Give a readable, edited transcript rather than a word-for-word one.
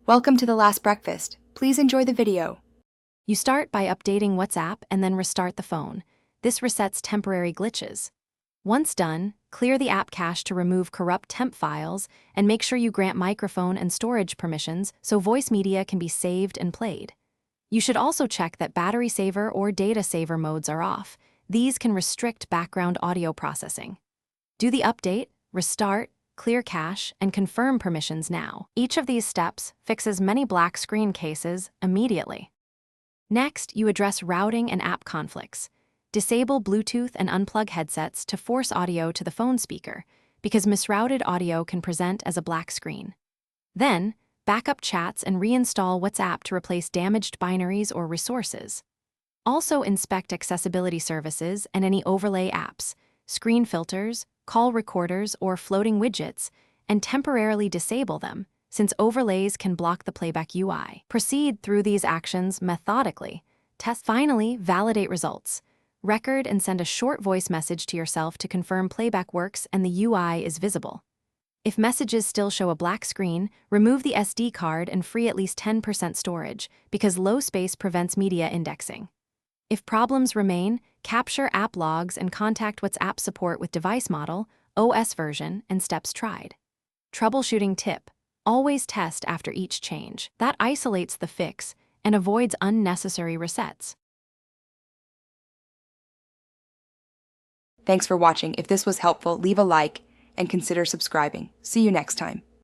Welcome to The Last Breakfast. Please enjoy the video. You start by updating WhatsApp and then restart the phone. This resets temporary glitches. Once done, clear the app cache to remove corrupt temp files and make sure you grant microphone and storage permissions so voice media can be saved and played. You should also check that battery saver or data saver modes are off. These can restrict background audio processing. Do the update, restart, clear cache, and confirm permissions now. Each of these steps fixes many black screen cases immediately. Next, you address routing and app conflicts. Disable Bluetooth and unplug headsets to force audio to the phone speaker, because misrouted audio can present as a black screen. Then, backup chats and reinstall WhatsApp to replace damaged binaries or resources. Also inspect accessibility services and any overlay apps, screen filters, call recorders, or floating widgets, and temporarily disable them, since overlays can block the playback UI. Proceed through these actions methodically. Finally, validate results. Record and send a short voice message to yourself to confirm playback works and the UI is visible. If messages still show a black screen, remove the SD card and free at least 10% storage, because low space prevents media indexing. If problems remain, capture app logs and contact WhatsApp support with device model, OS version, and steps tried. Troubleshooting tip: always test after each change. That isolates the fix and avoids unnecessary resets. Thanks for watching. If this was helpful, leave a like and consider subscribing. See you next time.